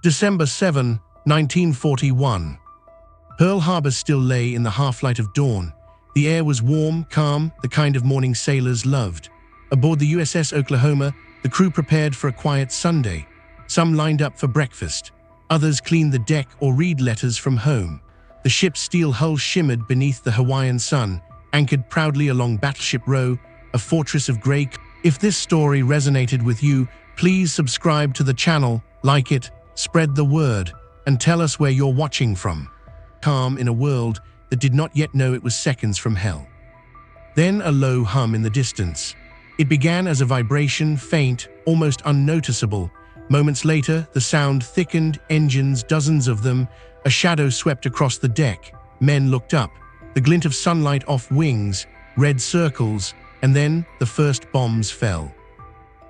December 7, 1941. Pearl Harbor still lay in the half-light of dawn. The air was warm, calm, the kind of morning sailors loved. Aboard the USS Oklahoma, the crew prepared for a quiet Sunday. Some lined up for breakfast. Others cleaned the deck or read letters from home. The ship's steel hull shimmered beneath the Hawaiian sun, anchored proudly along Battleship Row, a fortress of gray. If this story resonated with you, please subscribe to the channel, like it, spread the word, and tell us where you're watching from. Calm in a world that did not yet know it was seconds from hell. Then a low hum in the distance. It began as a vibration, faint, almost unnoticeable. Moments later, the sound thickened, engines, dozens of them. A shadow swept across the deck. Men looked up, the glint of sunlight off wings, red circles, and then the first bombs fell.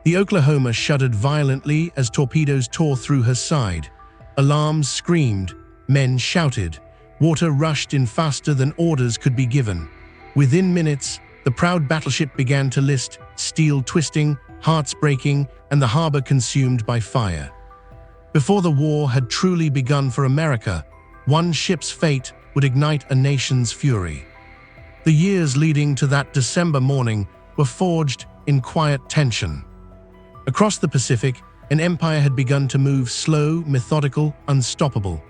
The Oklahoma shuddered violently as torpedoes tore through her side. Alarms screamed, men shouted. Water rushed in faster than orders could be given. Within minutes, the proud battleship began to list, steel twisting, hearts breaking, and the harbor consumed by fire. Before the war had truly begun for America, one ship's fate would ignite a nation's fury. The years leading to that December morning were forged in quiet tension. Across the Pacific, an empire had begun to move slow, methodical, unstoppable.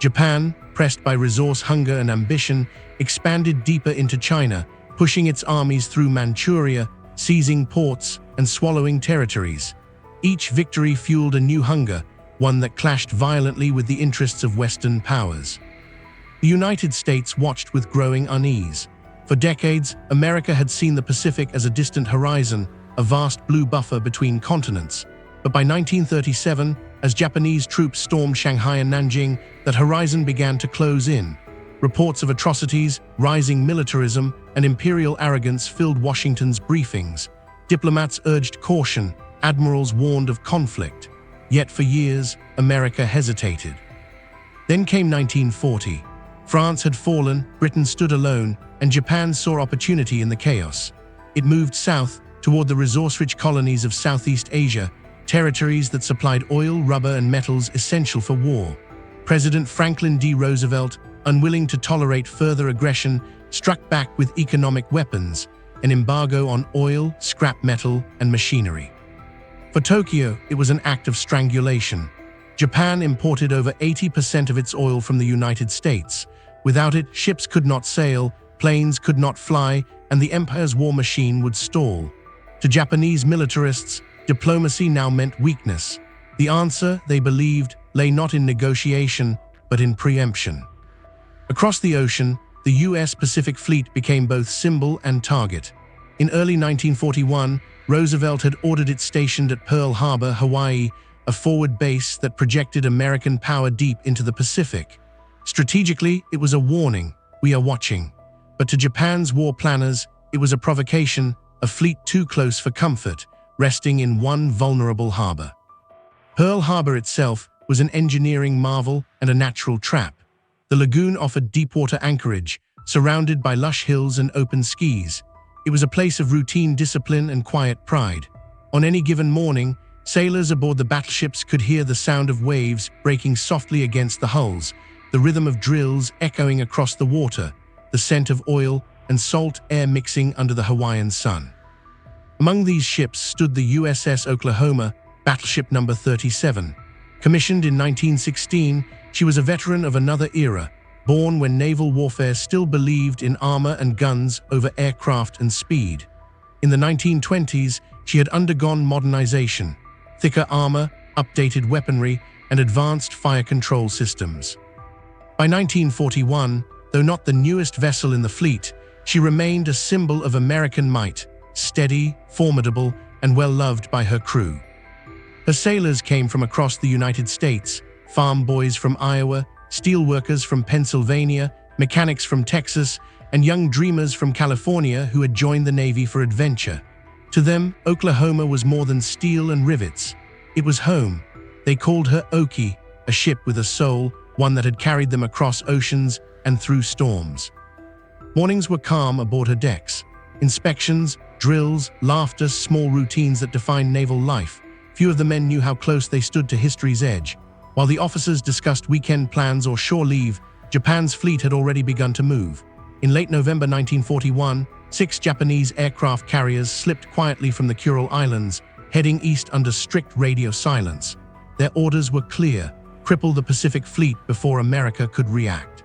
Japan, pressed by resource hunger and ambition, expanded deeper into China, pushing its armies through Manchuria, seizing ports and swallowing territories. Each victory fueled a new hunger, one that clashed violently with the interests of Western powers. The United States watched with growing unease. For decades, America had seen the Pacific as a distant horizon, a vast blue buffer between continents. But by 1937, as Japanese troops stormed Shanghai and Nanjing, that horizon began to close in. Reports of atrocities, rising militarism, and imperial arrogance filled Washington's briefings. Diplomats urged caution, admirals warned of conflict. Yet for years, America hesitated. Then came 1940. France had fallen, Britain stood alone, and Japan saw opportunity in the chaos. It moved south, toward the resource-rich colonies of Southeast Asia, territories that supplied oil, rubber, and metals essential for war. President Franklin D. Roosevelt, unwilling to tolerate further aggression, struck back with economic weapons, an embargo on oil, scrap metal, and machinery. For Tokyo, it was an act of strangulation. Japan imported over 80% of its oil from the United States. Without it, ships could not sail, planes could not fly, and the empire's war machine would stall. To Japanese militarists, diplomacy now meant weakness. The answer, they believed, lay not in negotiation, but in preemption. Across the ocean, the U.S. Pacific Fleet became both symbol and target. In early 1941, Roosevelt had ordered it stationed at Pearl Harbor, Hawaii, a forward base that projected American power deep into the Pacific. Strategically, it was a warning, we are watching. But to Japan's war planners, it was a provocation, a fleet too close for comfort, resting in one vulnerable harbor. Pearl Harbor itself was an engineering marvel and a natural trap. The lagoon offered deepwater anchorage, surrounded by lush hills and open skis. It was a place of routine discipline and quiet pride. On any given morning, sailors aboard the battleships could hear the sound of waves breaking softly against the hulls, the rhythm of drills echoing across the water, the scent of oil and salt air mixing under the Hawaiian sun. Among these ships stood the USS Oklahoma, Battleship No. 37. Commissioned in 1916, she was a veteran of another era, born when naval warfare still believed in armor and guns over aircraft and speed. In the 1920s, she had undergone modernization, thicker armor, updated weaponry, and advanced fire control systems. By 1941, though not the newest vessel in the fleet, she remained a symbol of American might, steady, formidable, and well-loved by her crew. Her sailors came from across the United States, farm boys from Iowa, steelworkers from Pennsylvania, mechanics from Texas, and young dreamers from California who had joined the Navy for adventure. To them, Oklahoma was more than steel and rivets. It was home. They called her Okie, a ship with a soul, one that had carried them across oceans and through storms. Mornings were calm aboard her decks. Inspections, drills, laughter, small routines that defined naval life. Few of the men knew how close they stood to history's edge. While the officers discussed weekend plans or shore leave, Japan's fleet had already begun to move. In late November 1941, 6 Japanese aircraft carriers slipped quietly from the Kuril Islands, heading east under strict radio silence. Their orders were clear: cripple the Pacific Fleet before America could react.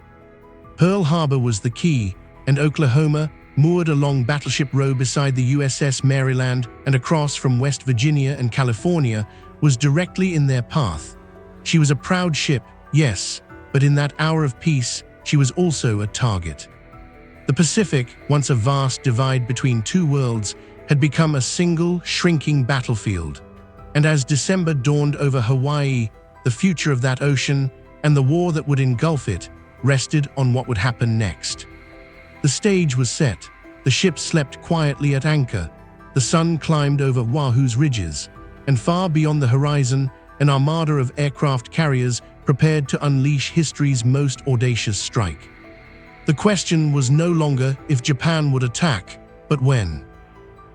Pearl Harbor was the key, and Oklahoma, moored along Battleship Row beside the USS Maryland and across from West Virginia and California, was directly in their path. She was a proud ship, yes, but in that hour of peace, she was also a target. The Pacific, once a vast divide between two worlds, had become a single, shrinking battlefield. And as December dawned over Hawaii, the future of that ocean and the war that would engulf it rested on what would happen next. The stage was set. The ship slept quietly at anchor. The sun climbed over Oahu's ridges, and far beyond the horizon, an armada of aircraft carriers prepared to unleash history's most audacious strike. The question was no longer if Japan would attack, but when.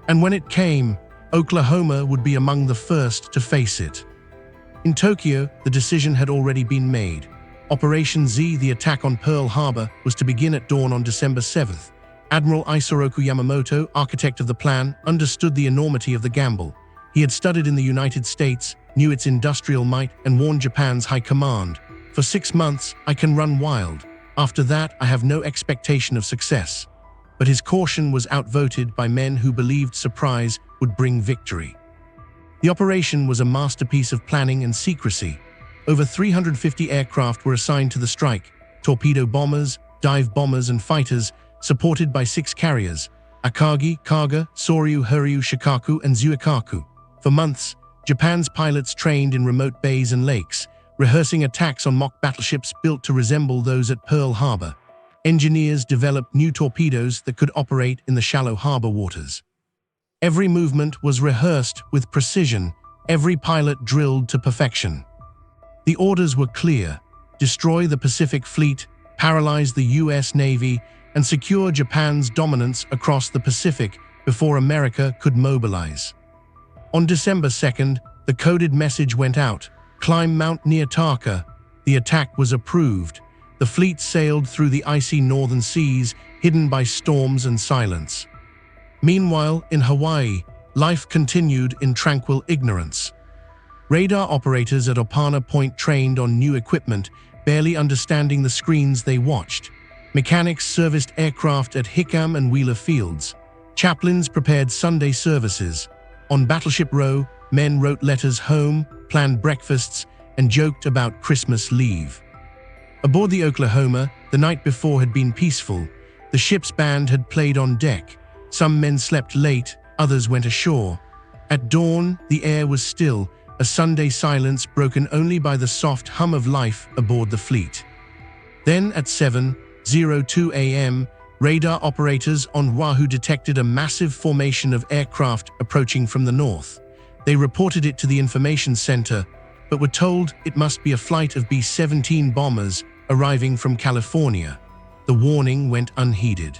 And when it came, Oklahoma would be among the first to face it. In Tokyo, the decision had already been made. Operation Z, the attack on Pearl Harbor, was to begin at dawn on December 7th. Admiral Isoroku Yamamoto, architect of the plan, understood the enormity of the gamble. He had studied in the United States, knew its industrial might, and warned Japan's high command. For 6 months, I can run wild. After that, I have no expectation of success. But his caution was outvoted by men who believed surprise would bring victory. The operation was a masterpiece of planning and secrecy. Over 350 aircraft were assigned to the strike: torpedo bombers, dive bombers, and fighters, supported by 6 carriers: Akagi, Kaga, Soryu, Hiryu, Shikaku, and Zuikaku. For months, Japan's pilots trained in remote bays and lakes, rehearsing attacks on mock battleships built to resemble those at Pearl Harbor. Engineers developed new torpedoes that could operate in the shallow harbor waters. Every movement was rehearsed with precision, every pilot drilled to perfection. The orders were clear: destroy the Pacific Fleet, paralyze the U.S. Navy, and secure Japan's dominance across the Pacific before America could mobilize. On December 2nd, the coded message went out: climb Mount Neotaka. The attack was approved. The fleet sailed through the icy northern seas, hidden by storms and silence. Meanwhile, in Hawaii, life continued in tranquil ignorance. Radar operators at Opana Point trained on new equipment, barely understanding the screens they watched. Mechanics serviced aircraft at Hickam and Wheeler Fields. Chaplains prepared Sunday services. On Battleship Row, men wrote letters home, planned breakfasts, and joked about Christmas leave. Aboard the Oklahoma, the night before had been peaceful. The ship's band had played on deck. Some men slept late, others went ashore. At dawn, the air was still, a Sunday silence broken only by the soft hum of life aboard the fleet. Then at 7:02 a.m., radar operators on Oahu detected a massive formation of aircraft approaching from the north. They reported it to the information center, but were told it must be a flight of B-17 bombers arriving from California. The warning went unheeded.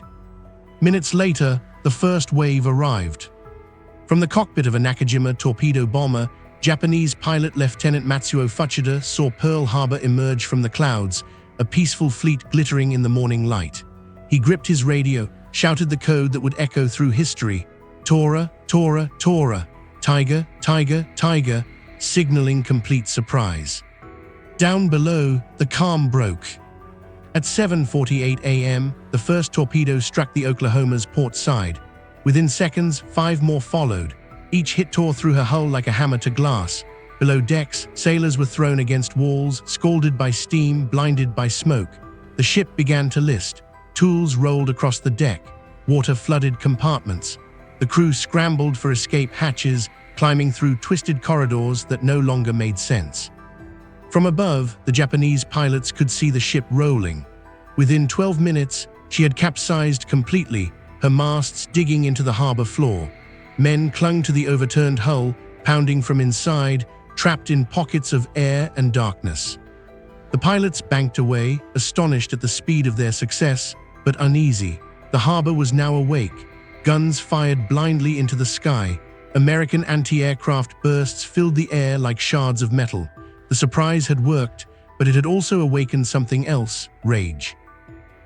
Minutes later, the first wave arrived. From the cockpit of a Nakajima torpedo bomber, Japanese pilot Lieutenant Matsuo Fuchida saw Pearl Harbor emerge from the clouds, a peaceful fleet glittering in the morning light. He gripped his radio, shouted the code that would echo through history: Tora, Tora, Tora, Tiger, Tiger, Tiger, signaling complete surprise. Down below, the calm broke. At 7:48 a.m., the first torpedo struck the Oklahoma's port side. Within seconds, 5 more followed. Each hit tore through her hull like a hammer to glass. Below decks, sailors were thrown against walls, scalded by steam, blinded by smoke. The ship began to list. Tools rolled across the deck. Water flooded compartments. The crew scrambled for escape hatches, climbing through twisted corridors that no longer made sense. From above, the Japanese pilots could see the ship rolling. Within 12 minutes, she had capsized completely, her masts digging into the harbor floor. Men clung to the overturned hull, pounding from inside, trapped in pockets of air and darkness. The pilots banked away, astonished at the speed of their success, but uneasy. The harbor was now awake. Guns fired blindly into the sky. American anti-aircraft bursts filled the air like shards of metal. The The surprise had worked, but it had also awakened something else: rage.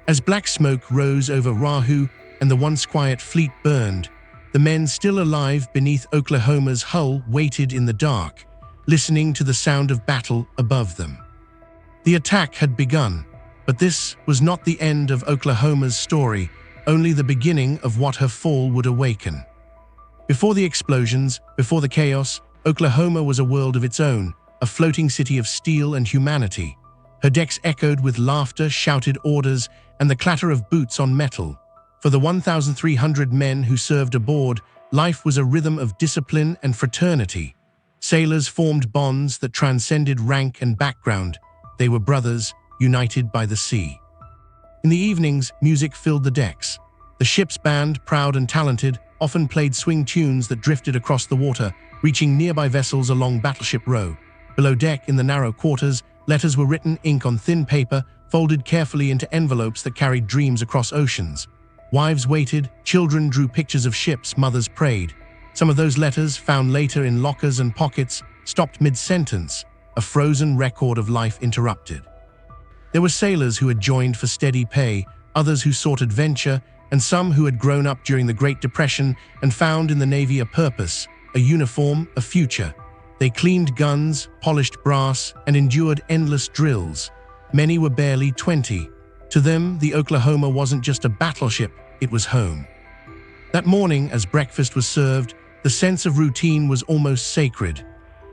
As black smoke rose over Oahu and the once quiet fleet burned, the men still alive beneath Oklahoma's hull waited in the dark, listening to the sound of battle above them. The attack had begun, but this was not the end of Oklahoma's story, only the beginning of what her fall would awaken. Before the explosions, before the chaos, Oklahoma was a world of its own, a floating city of steel and humanity. Her decks echoed with laughter, shouted orders, and the clatter of boots on metal. For the 1,300 men who served aboard, life was a rhythm of discipline and fraternity. Sailors formed bonds that transcended rank and background. They were brothers, united by the sea. In the evenings, music filled the decks. The ship's band, proud and talented, often played swing tunes that drifted across the water, reaching nearby vessels along Battleship Row. Below deck, in the narrow quarters, letters were written, ink on thin paper, folded carefully into envelopes that carried dreams across oceans. Wives waited, children drew pictures of ships, mothers prayed. Some of those letters, found later in lockers and pockets, stopped mid-sentence, a frozen record of life interrupted. There were sailors who had joined for steady pay, others who sought adventure, and some who had grown up during the Great Depression and found in the Navy a purpose, a uniform, a future. They cleaned guns, polished brass, and endured endless drills. Many were barely 20. To them, the Oklahoma wasn't just a battleship, it was home. That morning, as breakfast was served, the sense of routine was almost sacred.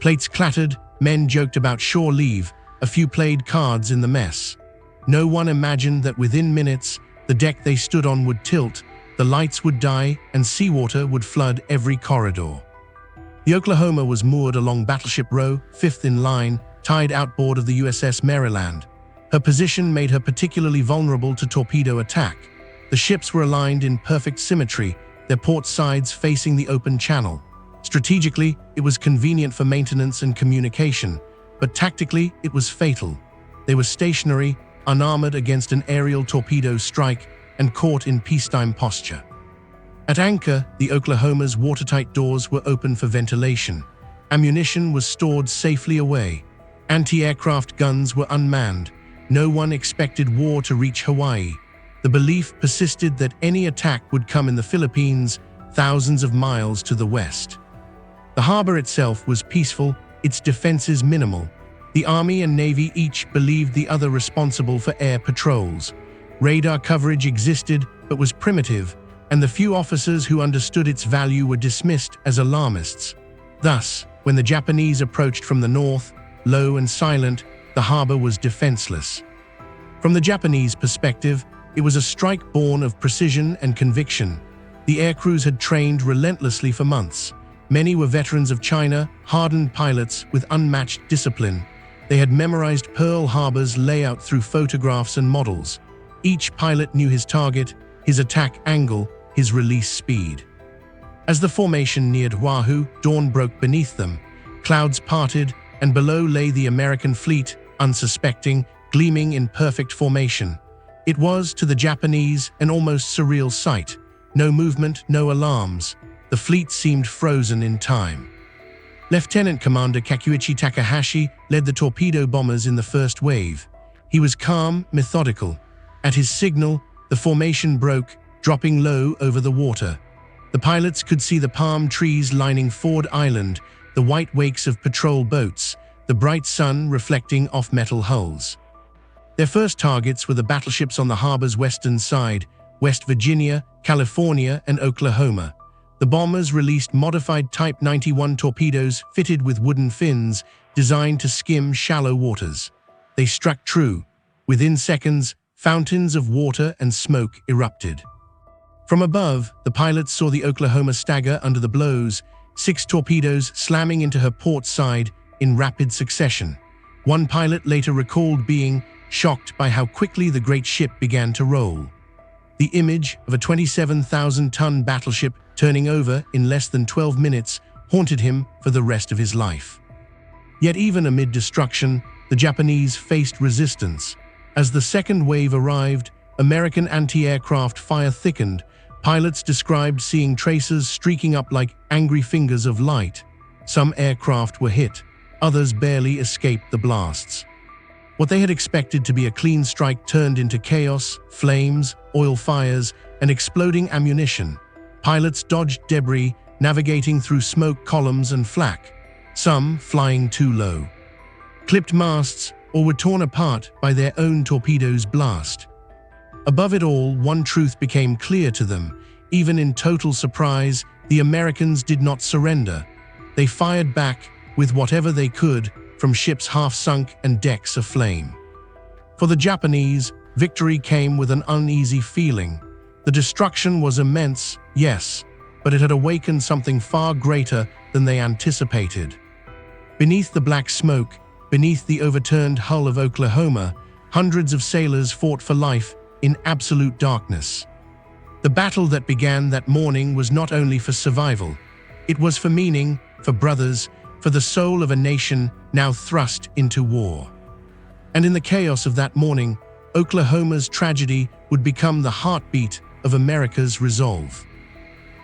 Plates clattered, men joked about shore leave, a few played cards in the mess. No one imagined that within minutes, the deck they stood on would tilt, the lights would die, and seawater would flood every corridor. The Oklahoma was moored along Battleship Row, fifth in line, tied outboard of the USS Maryland. Her position made her particularly vulnerable to torpedo attack. The ships were aligned in perfect symmetry, their port sides facing the open channel. Strategically, it was convenient for maintenance and communication, but tactically, it was fatal. They were stationary, unarmored against an aerial torpedo strike, and caught in peacetime posture. At anchor, the Oklahoma's watertight doors were open for ventilation. Ammunition was stored safely away. Anti-aircraft guns were unmanned. No one expected war to reach Hawaii. The belief persisted that any attack would come in the Philippines, thousands of miles to the west. The harbor itself was peaceful, its defenses minimal. The Army and Navy each believed the other responsible for air patrols. Radar coverage existed, but was primitive, and the few officers who understood its value were dismissed as alarmists. Thus, when the Japanese approached from the north, low and silent, the harbor was defenseless. From the Japanese perspective, it was a strike born of precision and conviction. The aircrews had trained relentlessly for months. Many were veterans of China, hardened pilots with unmatched discipline. They had memorized Pearl Harbor's layout through photographs and models. Each pilot knew his target, his attack angle, his release speed. As the formation neared Oahu, dawn broke beneath them. Clouds parted, and below lay the American fleet, unsuspecting, gleaming in perfect formation. It was, to the Japanese, an almost surreal sight. No movement, no alarms. The fleet seemed frozen in time. Lieutenant Commander Kakuichi Takahashi led the torpedo bombers in the first wave. He was calm, methodical. At his signal, the formation broke, dropping low over the water. The pilots could see the palm trees lining Ford Island, the white wakes of patrol boats, the bright sun reflecting off metal hulls. Their first targets were the battleships on the harbor's western side, West Virginia, California, and Oklahoma. The bombers released modified Type 91 torpedoes fitted with wooden fins, designed to skim shallow waters. They struck true. Within seconds, fountains of water and smoke erupted. From above, the pilots saw the Oklahoma stagger under the blows, 6 torpedoes slamming into her port side in rapid succession. One pilot later recalled being shocked by how quickly the great ship began to roll. The image of a 27,000-ton battleship turning over in less than 12 minutes haunted him for the rest of his life. Yet even amid destruction, the Japanese faced resistance. As the second wave arrived, American anti-aircraft fire thickened. Pilots described seeing tracers streaking up like angry fingers of light. Some aircraft were hit. Others barely escaped the blasts. What they had expected to be a clean strike turned into chaos, flames, oil fires, and exploding ammunition. Pilots dodged debris, navigating through smoke columns and flak, some flying too low. Clipped masts or were torn apart by their own torpedoes' blast. Above it all, one truth became clear to them. Even in total surprise, the Americans did not surrender. They fired back with whatever they could, from ships half-sunk and decks aflame. For the Japanese, victory came with an uneasy feeling. The destruction was immense, yes, but it had awakened something far greater than they anticipated. Beneath the black smoke, beneath the overturned hull of Oklahoma, hundreds of sailors fought for life in absolute darkness. The battle that began that morning was not only for survival, it was for meaning, for brothers, for the soul of a nation now thrust into war. And in the chaos of that morning, Oklahoma's tragedy would become the heartbeat of America's resolve.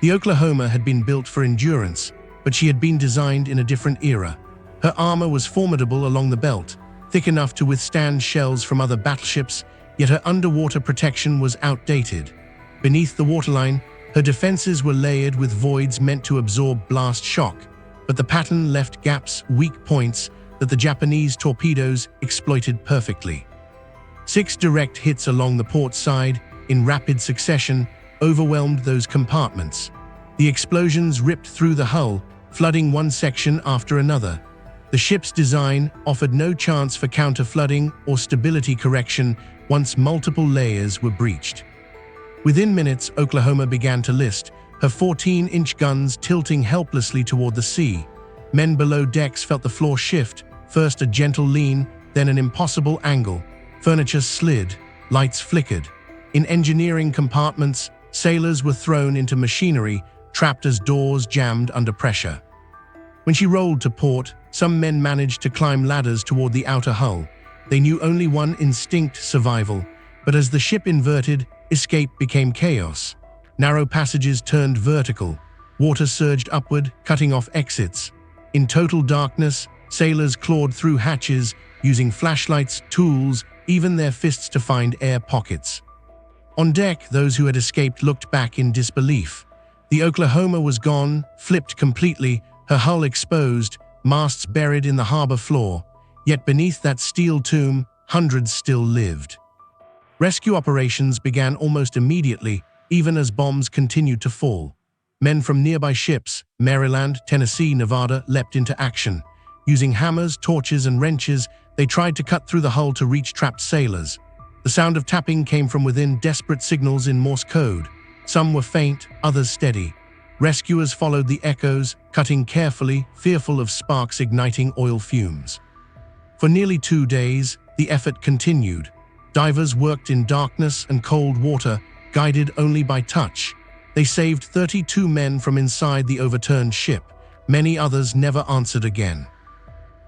The Oklahoma had been built for endurance, but she had been designed in a different era. Her armor was formidable along the belt, thick enough to withstand shells from other battleships, yet her underwater protection was outdated. Beneath the waterline, her defenses were layered with voids meant to absorb blast shock, but the pattern left gaps, weak points, that the Japanese torpedoes exploited perfectly. 6 direct hits along the port side, in rapid succession, overwhelmed those compartments. The explosions ripped through the hull, flooding one section after another. The ship's design offered no chance for counter-flooding or stability correction once multiple layers were breached. Within minutes, Oklahoma began to list, her 14-inch guns tilting helplessly toward the sea. Men below decks felt the floor shift, first a gentle lean, then an impossible angle. Furniture slid, lights flickered. In engineering compartments, sailors were thrown into machinery, trapped as doors jammed under pressure. When she rolled to port, some men managed to climb ladders toward the outer hull. They knew only one instinct: survival. But as the ship inverted, escape became chaos. Narrow passages turned vertical. Water surged upward, cutting off exits. In total darkness, sailors clawed through hatches, using flashlights, tools, even their fists to find air pockets. On deck, those who had escaped looked back in disbelief. The Oklahoma was gone, flipped completely, her hull exposed, masts buried in the harbor floor. Yet beneath that steel tomb, hundreds still lived. Rescue operations began almost immediately, even as bombs continued to fall. Men from nearby ships, Maryland, Tennessee, Nevada, leapt into action. Using hammers, torches, and wrenches, they tried to cut through the hull to reach trapped sailors. The sound of tapping came from within, desperate signals in Morse code. Some were faint, others steady. Rescuers followed the echoes, cutting carefully, fearful of sparks igniting oil fumes. For nearly 2 days, the effort continued. Divers worked in darkness and cold water, guided only by touch. They saved 32 men from inside the overturned ship. Many others never answered again.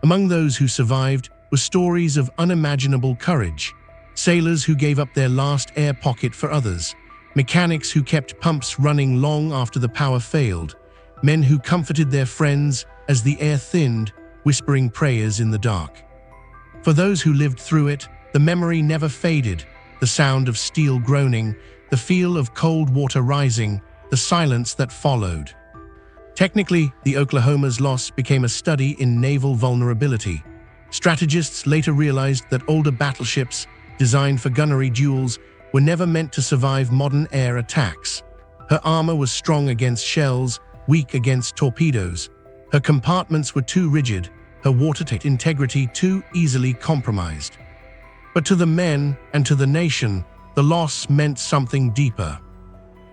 Among those who survived were stories of unimaginable courage. Sailors who gave up their last air pocket for others. Mechanics who kept pumps running long after the power failed. Men who comforted their friends as the air thinned, whispering prayers in the dark. For those who lived through it, the memory never faded. The sound of steel groaning, the feel of cold water rising, the silence that followed. Technically, the Oklahoma's loss became a study in naval vulnerability. Strategists later realized that older battleships, designed for gunnery duels, were never meant to survive modern air attacks. Her armor was strong against shells, weak against torpedoes. Her compartments were too rigid, her watertight integrity too easily compromised. But to the men and to the nation, the loss meant something deeper.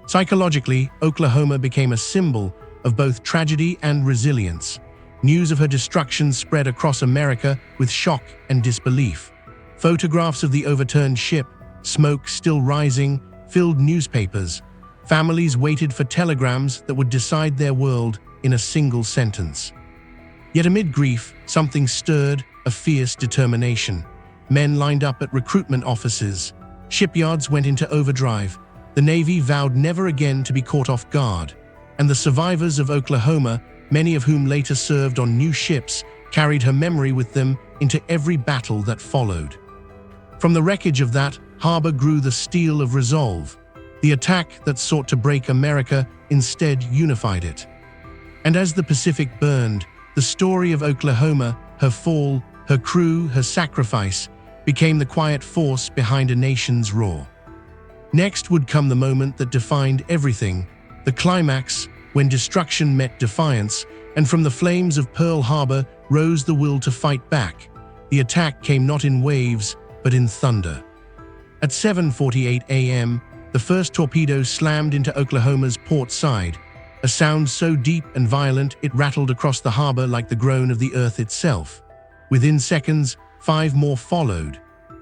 Psychologically, Oklahoma became a symbol of both tragedy and resilience. News of her destruction spread across America with shock and disbelief. Photographs of the overturned ship, smoke still rising, filled newspapers. Families waited for telegrams that would decide their world in a single sentence. Yet amid grief, something stirred, a fierce determination. Men lined up at recruitment offices. Shipyards went into overdrive. The Navy vowed never again to be caught off guard. And the survivors of Oklahoma, many of whom later served on new ships, carried her memory with them into every battle that followed. From the wreckage of that harbor grew the steel of resolve. The attack that sought to break America instead unified it. And as the Pacific burned, the story of Oklahoma, her fall, her crew, her sacrifice, became the quiet force behind a nation's roar. Next would come the moment that defined everything, the climax, when destruction met defiance, and from the flames of Pearl Harbor rose the will to fight back. The attack came not in waves, but in thunder. At 7:48 a.m., the first torpedo slammed into Oklahoma's port side, a sound so deep and violent it rattled across the harbor like the groan of the earth itself. Within seconds, 5 more followed.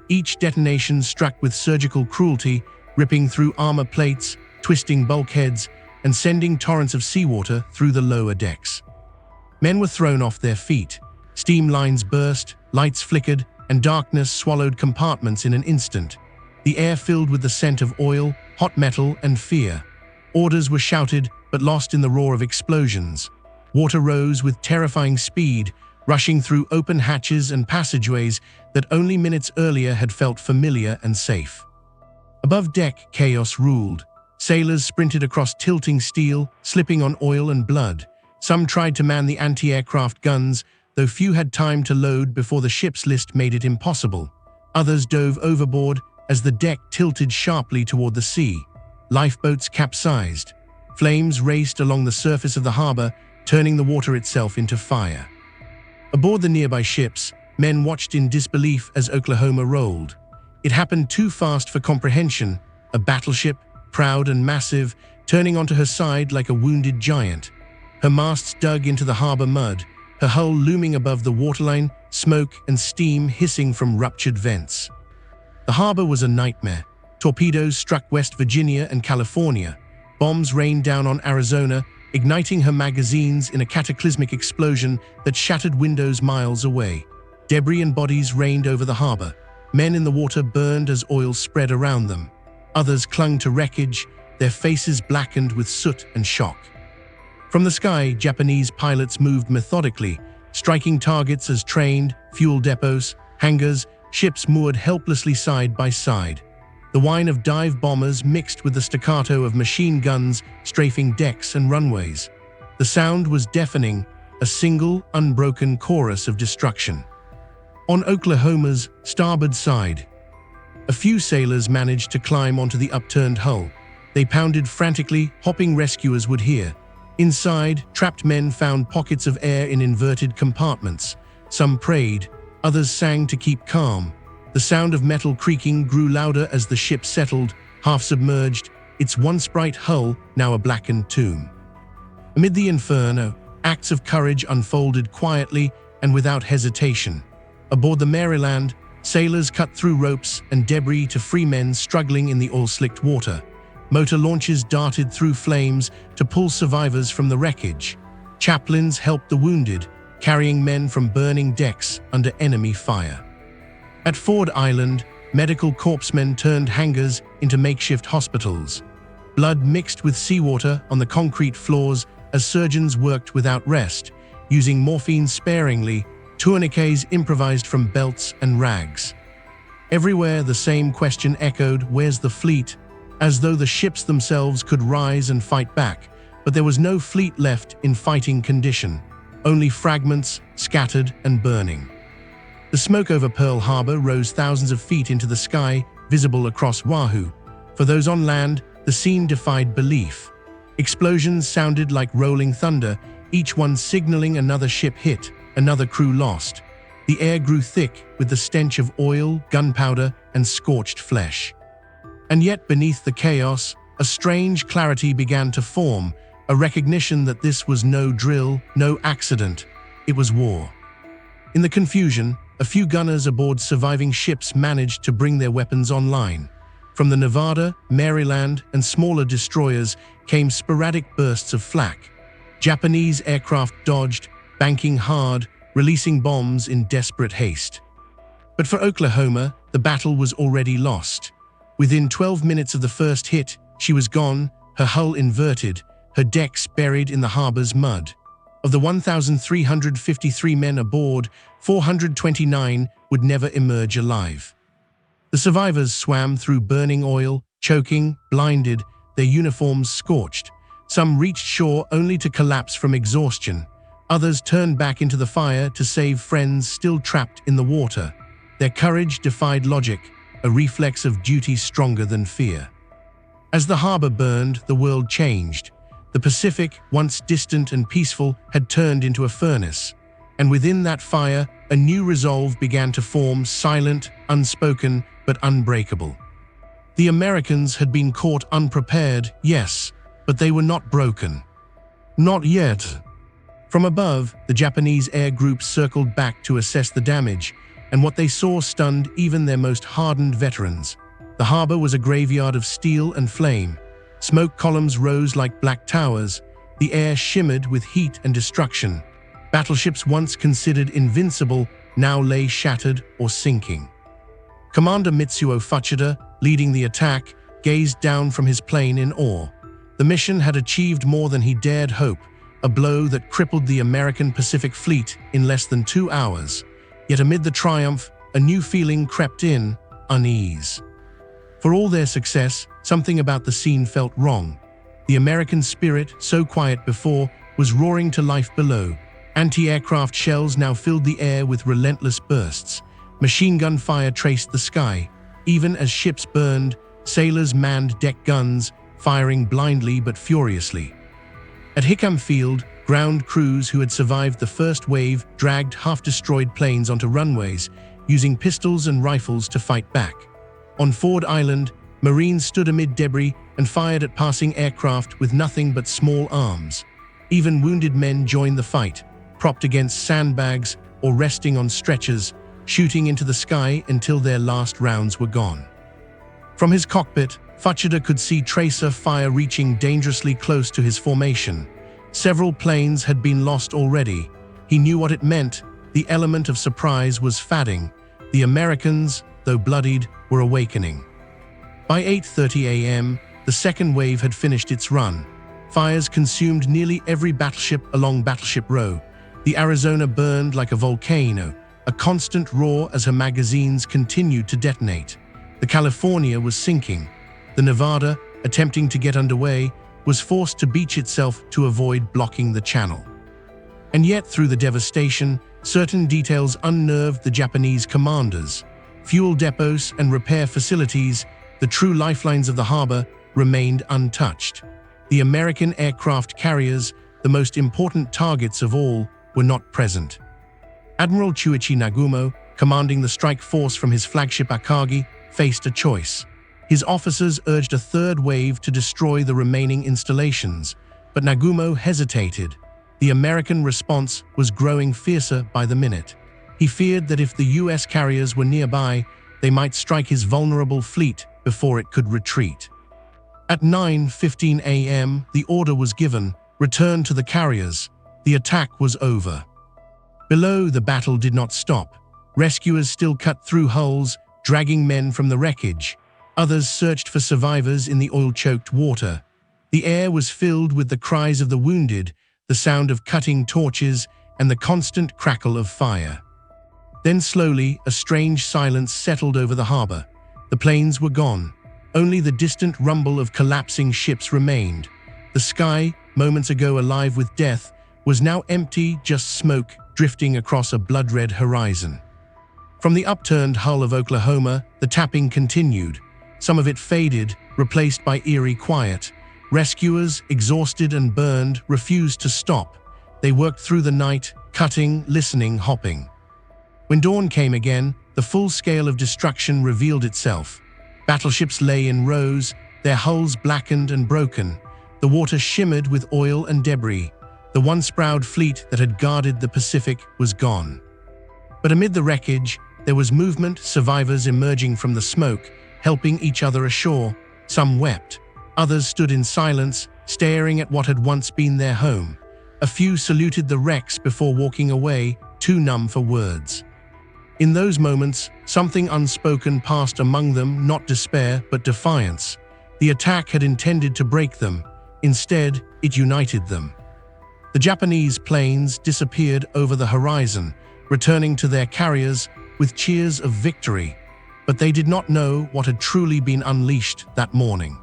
Each detonation struck with surgical cruelty, ripping through armor plates, twisting bulkheads, and sending torrents of seawater through the lower decks. Men were thrown off their feet. Steam lines burst, lights flickered, and darkness swallowed compartments in an instant. The air filled with the scent of oil, hot metal, and fear. Orders were shouted, but lost in the roar of explosions. Water rose with terrifying speed, rushing through open hatches and passageways that only minutes earlier had felt familiar and safe. Above deck, chaos ruled. Sailors sprinted across tilting steel, slipping on oil and blood. Some tried to man the anti-aircraft guns, though few had time to load before the ship's list made it impossible. Others dove overboard as the deck tilted sharply toward the sea. Lifeboats capsized. Flames raced along the surface of the harbor, turning the water itself into fire. Aboard the nearby ships, men watched in disbelief as Oklahoma rolled. It happened too fast for comprehension, a battleship, proud and massive, turning onto her side like a wounded giant. Her masts dug into the harbor mud, her hull looming above the waterline, smoke and steam hissing from ruptured vents. The harbor was a nightmare. Torpedoes struck West Virginia and California. Bombs rained down on Arizona, igniting her magazines in a cataclysmic explosion that shattered windows miles away. Debris and bodies rained over the harbor. Men in the water burned as oil spread around them. Others clung to wreckage, their faces blackened with soot and shock. From the sky, Japanese pilots moved methodically, striking targets as trained, fuel depots, hangars, ships moored helplessly side by side. The whine of dive bombers mixed with the staccato of machine guns strafing decks and runways. The sound was deafening, a single, unbroken chorus of destruction. On Oklahoma's starboard side, a few sailors managed to climb onto the upturned hull. They pounded frantically, hoping rescuers would hear. Inside, trapped men found pockets of air in inverted compartments. Some prayed, others sang to keep calm. The sound of metal creaking grew louder as the ship settled, half submerged, its once bright hull now a blackened tomb. Amid the inferno, acts of courage unfolded quietly and without hesitation. Aboard the Maryland, sailors cut through ropes and debris to free men struggling in the oil-slicked water. Motor launches darted through flames to pull survivors from the wreckage. Chaplains helped the wounded, carrying men from burning decks under enemy fire. At Ford Island, medical corpsmen turned hangars into makeshift hospitals. Blood mixed with seawater on the concrete floors as surgeons worked without rest, using morphine sparingly, tourniquets improvised from belts and rags. Everywhere the same question echoed, "Where's the fleet?" As though the ships themselves could rise and fight back, but there was no fleet left in fighting condition, only fragments scattered and burning. The smoke over Pearl Harbor rose thousands of feet into the sky, visible across Oahu. For those on land, the scene defied belief. Explosions sounded like rolling thunder, each one signaling another ship hit, another crew lost. The air grew thick with the stench of oil, gunpowder, and scorched flesh. And yet beneath the chaos, a strange clarity began to form, a recognition that this was no drill, no accident. It was war. In the confusion, a few gunners aboard surviving ships managed to bring their weapons online. From the Nevada, Maryland, and smaller destroyers came sporadic bursts of flak. Japanese aircraft dodged, banking hard, releasing bombs in desperate haste. But for Oklahoma, the battle was already lost. Within 12 minutes of the first hit, she was gone, her hull inverted, her decks buried in the harbor's mud. Of the 1,353 men aboard, 429 would never emerge alive. The survivors swam through burning oil, choking, blinded, their uniforms scorched. Some reached shore only to collapse from exhaustion. Others turned back into the fire to save friends still trapped in the water. Their courage defied logic, a reflex of duty stronger than fear. As the harbor burned, the world changed. The Pacific, once distant and peaceful, had turned into a furnace. And within that fire, a new resolve began to form, silent, unspoken, but unbreakable. The Americans had been caught unprepared, yes, but they were not broken. Not yet. From above, the Japanese air group circled back to assess the damage, and what they saw stunned even their most hardened veterans. The harbor was a graveyard of steel and flame. Smoke columns rose like black towers. The air shimmered with heat and destruction. Battleships once considered invincible now lay shattered or sinking. Commander Mitsuo Fuchida, leading the attack, gazed down from his plane in awe. The mission had achieved more than he dared hope, a blow that crippled the American Pacific Fleet in less than 2 hours. Yet amid the triumph, a new feeling crept in: unease. For all their success, something about the scene felt wrong. The American spirit, so quiet before, was roaring to life below. Anti-aircraft shells now filled the air with relentless bursts. Machine gun fire traced the sky. Even as ships burned, sailors manned deck guns, firing blindly but furiously. At Hickam Field, ground crews who had survived the first wave dragged half-destroyed planes onto runways, using pistols and rifles to fight back. On Ford Island, Marines stood amid debris and fired at passing aircraft with nothing but small arms. Even wounded men joined the fight, propped against sandbags or resting on stretchers, shooting into the sky until their last rounds were gone. From his cockpit, Fuchida could see tracer fire reaching dangerously close to his formation. Several planes had been lost already. He knew what it meant. The element of surprise was fading. The Americans, though bloodied, were awakening. By 8:30 a.m., the second wave had finished its run. Fires consumed nearly every battleship along Battleship Row. The Arizona burned like a volcano, a constant roar as her magazines continued to detonate. The California was sinking. The Nevada, attempting to get underway, was forced to beach itself to avoid blocking the channel. And yet, through the devastation, certain details unnerved the Japanese commanders. Fuel depots and repair facilities, the true lifelines of the harbor, remained untouched. The American aircraft carriers, the most important targets of all, were not present. Admiral Chuichi Nagumo, commanding the strike force from his flagship Akagi, faced a choice. His officers urged a third wave to destroy the remaining installations, but Nagumo hesitated. The American response was growing fiercer by the minute. He feared that if the U.S. carriers were nearby, they might strike his vulnerable fleet before it could retreat. At 9:15 a.m., the order was given: return to the carriers. The attack was over. Below, the battle did not stop. Rescuers still cut through hulls, dragging men from the wreckage. Others searched for survivors in the oil-choked water. The air was filled with the cries of the wounded, the sound of cutting torches, and the constant crackle of fire. Then slowly, a strange silence settled over the harbor. The planes were gone. Only the distant rumble of collapsing ships remained. The sky, moments ago alive with death, was now empty, just smoke drifting across a blood-red horizon. From the upturned hull of Oklahoma, the tapping continued. Some of it faded, replaced by eerie quiet. Rescuers, exhausted and burned, refused to stop. They worked through the night, cutting, listening, hopping. When dawn came again, the full scale of destruction revealed itself. Battleships lay in rows, their hulls blackened and broken. The water shimmered with oil and debris. The once proud fleet that had guarded the Pacific was gone. But amid the wreckage, there was movement, survivors emerging from the smoke, helping each other ashore. Some wept. Others stood in silence, staring at what had once been their home. A few saluted the wrecks before walking away, too numb for words. In those moments, something unspoken passed among them, not despair, but defiance. The attack had intended to break them. Instead, it united them. The Japanese planes disappeared over the horizon, returning to their carriers with cheers of victory, but they did not know what had truly been unleashed that morning.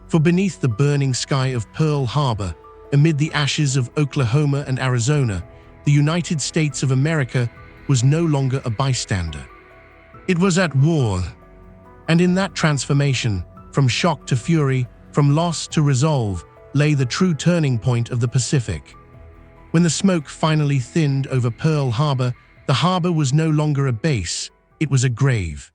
For beneath the burning sky of Pearl Harbor, amid the ashes of Oklahoma and Arizona, the United States of America was no longer a bystander. It was at war, and in that transformation, from shock to fury, from loss to resolve, lay the true turning point of the Pacific. When the smoke finally thinned over Pearl Harbor, the harbor was no longer a base, it was a grave.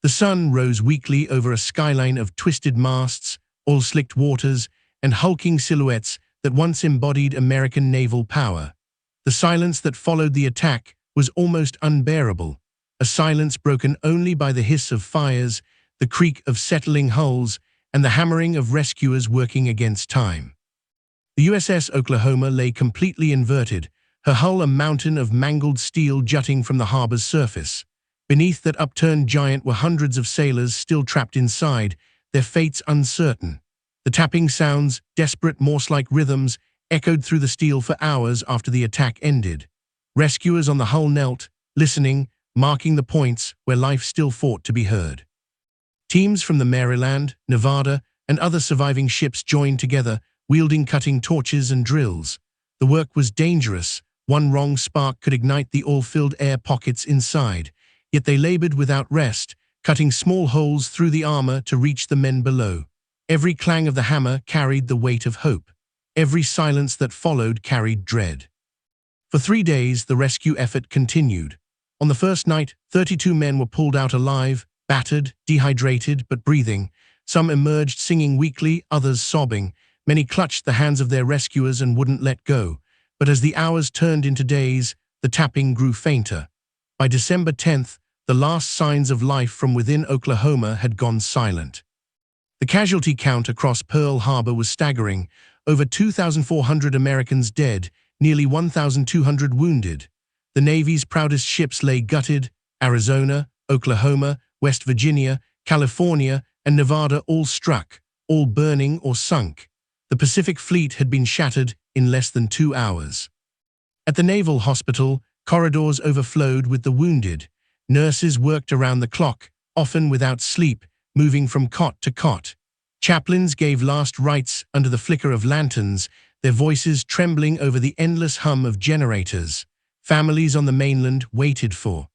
The sun rose weakly over a skyline of twisted masts, oil-slicked waters, and hulking silhouettes that once embodied American naval power. The silence that followed the attack was almost unbearable, a silence broken only by the hiss of fires, the creak of settling hulls, and the hammering of rescuers working against time. The USS Oklahoma lay completely inverted, her hull a mountain of mangled steel jutting from the harbor's surface. Beneath that upturned giant were hundreds of sailors still trapped inside, their fates uncertain. The tapping sounds, desperate Morse-like rhythms, echoed through the steel for hours after the attack ended. Rescuers on the hull knelt, listening, marking the points where life still fought to be heard. Teams from the Maryland, Nevada, and other surviving ships joined together, wielding cutting torches and drills. The work was dangerous. One wrong spark could ignite the oil-filled air pockets inside, yet they labored without rest, cutting small holes through the armor to reach the men below. Every clang of the hammer carried the weight of hope. Every silence that followed carried dread. For 3 days, the rescue effort continued. On the first night, 32 men were pulled out alive, battered, dehydrated, but breathing. Some emerged singing weakly, others sobbing. Many clutched the hands of their rescuers and wouldn't let go. But as the hours turned into days, the tapping grew fainter. By December 10th, the last signs of life from within Oklahoma had gone silent. The casualty count across Pearl Harbor was staggering, over 2,400 Americans dead, nearly 1,200 wounded. The Navy's proudest ships lay gutted, Arizona, Oklahoma, West Virginia, California, and Nevada all struck, all burning or sunk. The Pacific Fleet had been shattered in less than 2 hours. At the Naval Hospital, corridors overflowed with the wounded. Nurses worked around the clock, often without sleep, moving from cot to cot. Chaplains gave last rites under the flicker of lanterns, their voices trembling over the endless hum of generators. Families on the mainland waited for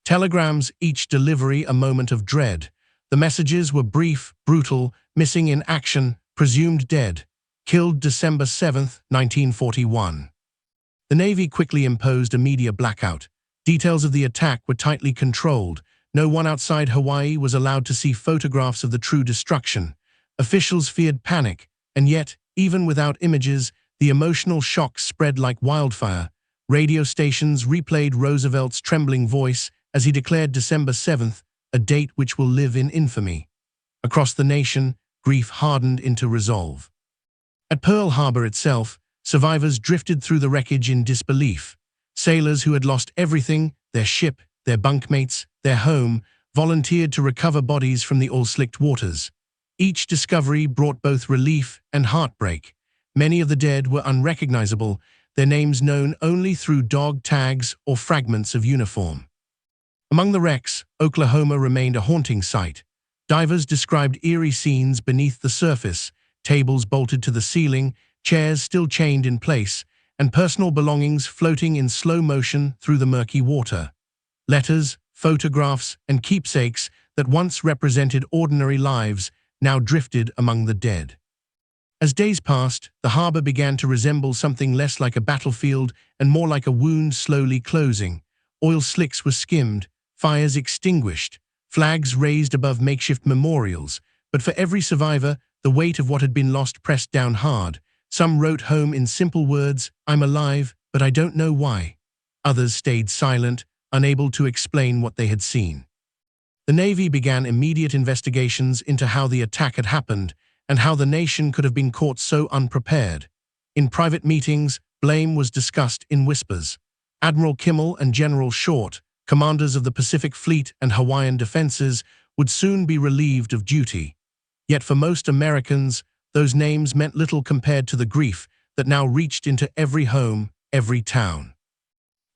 telegrams, each delivery a moment of dread. The messages were brief, brutal, missing in action, presumed dead. Killed December 7, 1941. The Navy quickly imposed a media blackout. Details of the attack were tightly controlled. No one outside Hawaii was allowed to see photographs of the true destruction. Officials feared panic, and yet, even without images, the emotional shock spread like wildfire. Radio stations replayed Roosevelt's trembling voice as he declared December 7th, a date which will live in infamy. Across the nation, grief hardened into resolve. At Pearl Harbor itself, survivors drifted through the wreckage in disbelief. Sailors who had lost everything, their ship, their bunkmates, their home, volunteered to recover bodies from the oil-slicked waters. Each discovery brought both relief and heartbreak. Many of the dead were unrecognizable, their names known only through dog tags or fragments of uniform. Among the wrecks, Oklahoma remained a haunting sight. Divers described eerie scenes beneath the surface, tables bolted to the ceiling, chairs still chained in place, and personal belongings floating in slow motion through the murky water. Letters, photographs, and keepsakes that once represented ordinary lives now drifted among the dead. As days passed, the harbor began to resemble something less like a battlefield and more like a wound slowly closing. Oil slicks were skimmed, fires extinguished, flags raised above makeshift memorials, but for every survivor, the weight of what had been lost pressed down hard. Some wrote home in simple words, "I'm alive, but I don't know why." Others stayed silent, unable to explain what they had seen. The Navy began immediate investigations into how the attack had happened and how the nation could have been caught so unprepared. In private meetings, blame was discussed in whispers. Admiral Kimmel and General Short, commanders of the Pacific Fleet and Hawaiian defenses, would soon be relieved of duty. Yet for most Americans, those names meant little compared to the grief that now reached into every home, every town.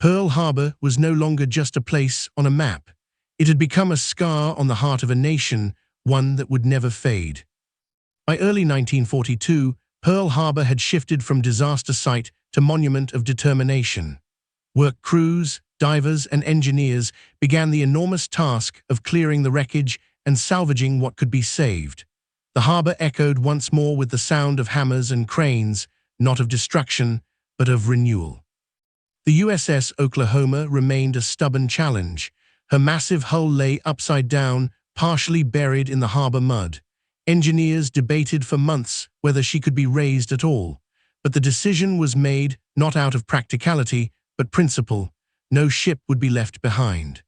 Pearl Harbor was no longer just a place on a map. It had become a scar on the heart of a nation, one that would never fade. By early 1942, Pearl Harbor had shifted from disaster site to monument of determination. Work crews, divers, and engineers began the enormous task of clearing the wreckage and salvaging what could be saved. The harbor echoed once more with the sound of hammers and cranes, not of destruction, but of renewal. The USS Oklahoma remained a stubborn challenge. Her massive hull lay upside down, partially buried in the harbor mud. Engineers debated for months whether she could be raised at all, but the decision was made not out of practicality, but principle. No ship would be left behind.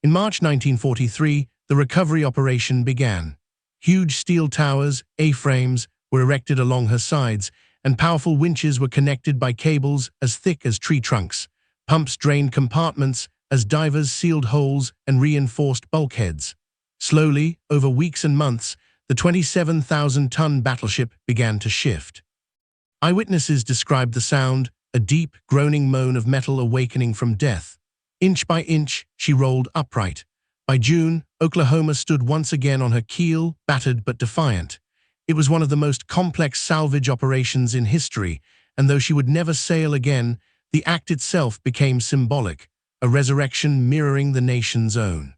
In March 1943, the recovery operation began. Huge steel towers, A-frames, were erected along her sides, and powerful winches were connected by cables as thick as tree trunks. Pumps drained compartments as divers sealed holes and reinforced bulkheads. Slowly, over weeks and months, the 27,000-ton battleship began to shift. Eyewitnesses described the sound, a deep, groaning moan of metal awakening from death. Inch by inch, she rolled upright. By June, Oklahoma stood once again on her keel, battered but defiant. It was one of the most complex salvage operations in history, and though she would never sail again, the act itself became symbolic, a resurrection mirroring the nation's own.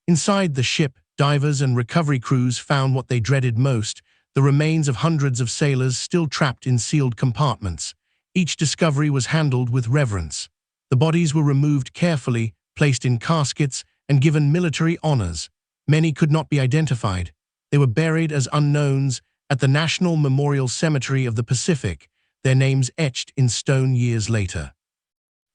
Inside the ship, divers and recovery crews found what they dreaded most, the remains of hundreds of sailors still trapped in sealed compartments. Each discovery was handled with reverence. The bodies were removed carefully, placed in caskets, and given military honors. Many could not be identified. They were buried as unknowns at the National Memorial Cemetery of the Pacific, their names etched in stone years later.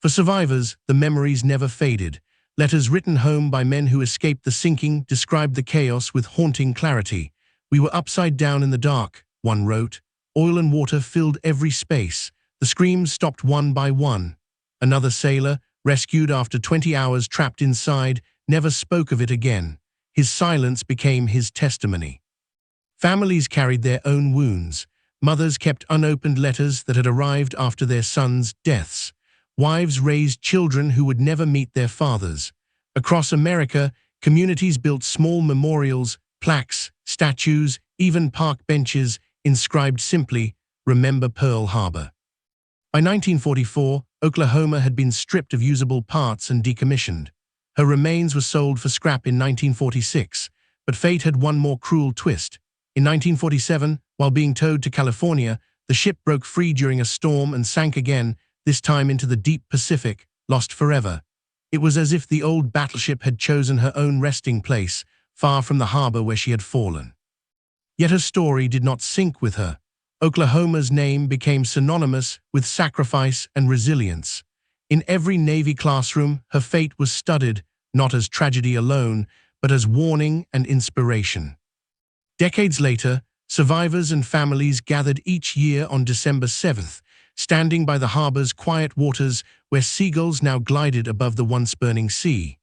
For survivors, the memories never faded. Letters written home by men who escaped the sinking described the chaos with haunting clarity. "We were upside down in the dark," one wrote. "Oil and water filled every space. The screams stopped one by one." Another sailor, rescued after 20 hours trapped inside, never spoke of it again. His silence became his testimony. Families carried their own wounds. Mothers kept unopened letters that had arrived after their sons' deaths. Wives raised children who would never meet their fathers. Across America, communities built small memorials, plaques, statues, even park benches inscribed simply, "Remember Pearl Harbor." By 1944, Oklahoma had been stripped of usable parts and decommissioned. Her remains were sold for scrap in 1946, but fate had one more cruel twist. In 1947, while being towed to California, the ship broke free during a storm and sank again, this time into the deep Pacific, lost forever. It was as if the old battleship had chosen her own resting place, far from the harbor where she had fallen. Yet her story did not sink with her. Oklahoma's name became synonymous with sacrifice and resilience. In every Navy classroom, her fate was studied, not as tragedy alone, but as warning and inspiration. Decades later, survivors and families gathered each year on December 7th, standing by the harbor's quiet waters where seagulls now glided above the once burning sea.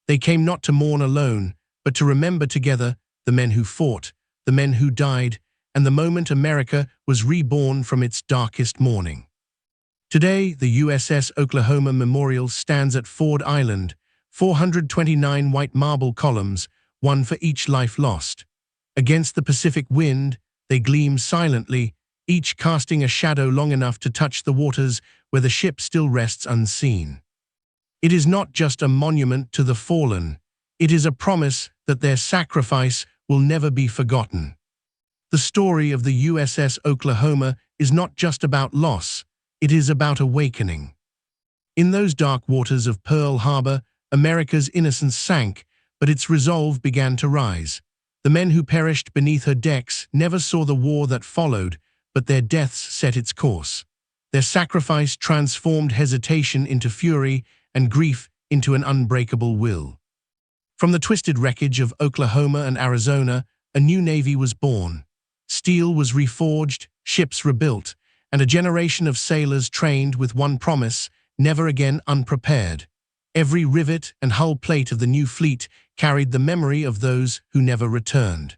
They came not to mourn alone, but to remember together the men who fought, the men who died, and the moment America was reborn from its darkest morning. Today, the USS Oklahoma Memorial stands at Ford Island, 429 white marble columns, one for each life lost. Against the Pacific wind, they gleam silently, each casting a shadow long enough to touch the waters where the ship still rests unseen. It is not just a monument to the fallen, it is a promise that their sacrifice will never be forgotten. The story of the USS Oklahoma is not just about loss, it is about awakening. In those dark waters of Pearl Harbor, America's innocence sank, but its resolve began to rise. The men who perished beneath her decks never saw the war that followed, but their deaths set its course. Their sacrifice transformed hesitation into fury and grief into an unbreakable will. From the twisted wreckage of Oklahoma and Arizona, a new navy was born. Steel was reforged, ships rebuilt, and a generation of sailors trained with one promise: never again unprepared. Every rivet and hull plate of the new fleet carried the memory of those who never returned.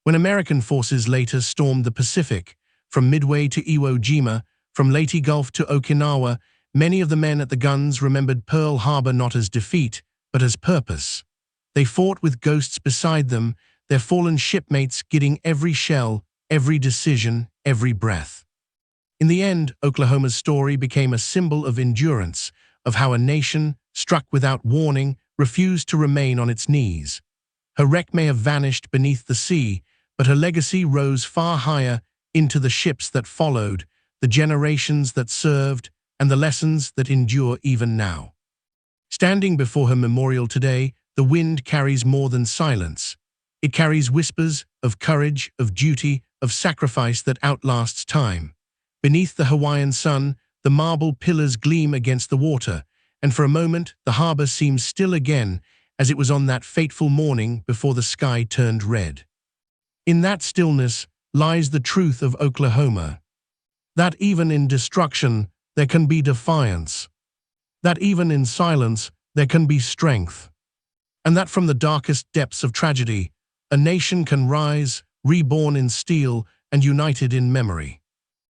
When American forces later stormed the Pacific, from Midway to Iwo Jima, from Leyte Gulf to Okinawa, many of the men at the guns remembered Pearl Harbor not as defeat, but as purpose. They fought with ghosts beside them, their fallen shipmates getting every shell, every decision, every breath. In the end, Oklahoma's story became a symbol of endurance, of how a nation, struck without warning, refused to remain on its knees. Her wreck may have vanished beneath the sea, but her legacy rose far higher into the ships that followed, the generations that served, and the lessons that endure even now. Standing before her memorial today, the wind carries more than silence. It carries whispers of courage, of duty, of sacrifice that outlasts time. Beneath the Hawaiian sun, the marble pillars gleam against the water, and for a moment the harbor seems still again, as it was on that fateful morning before the sky turned red. In that stillness lies the truth of Oklahoma. That even in destruction there can be defiance. That even in silence there can be strength. And that from the darkest depths of tragedy, a nation can rise, reborn in steel and united in memory.